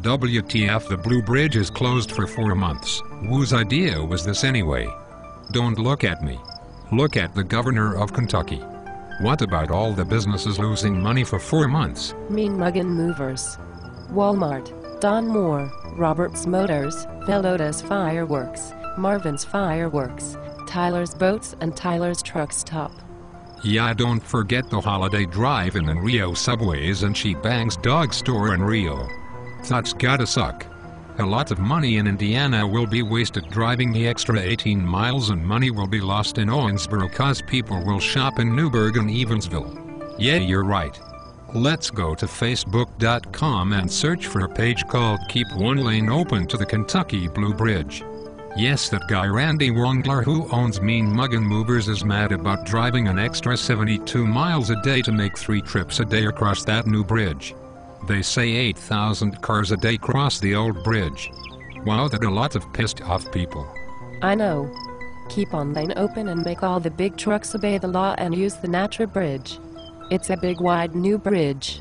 WTF, the Blue Bridge is closed for 4 months. Whose idea was this anyway? Don't look at me. Look at the governor of Kentucky. What about all the businesses losing money for 4 months? Mean muggin' movers. Walmart, Don Moore, Roberts Motors, Veloda's Fireworks, Marvin's Fireworks, Tyler's Boats and Tyler's Truck Stop. Yeah, don't forget the Holiday Drive-In and Rio Subways and She Bangs Dog Store in Rio. That's gotta suck. A lot of money in Indiana will be wasted driving the extra 18 miles, and money will be lost in Owensboro cause people will shop in Newburgh and Evansville. Yeah, you're right. Let's go to facebook.com and search for a page called Keep One Lane Open to the Kentucky Blue Bridge. Yes, that guy Randy Wongler who owns Mean Muggin' Movers is mad about driving an extra 72 miles a day to make 3 trips a day across that new bridge. They say 8,000 cars a day cross the old bridge. Wow, that's a lot of pissed off people. I know. Keep one lane open and make all the big trucks obey the law and use the Natra Bridge. It's a big wide new bridge.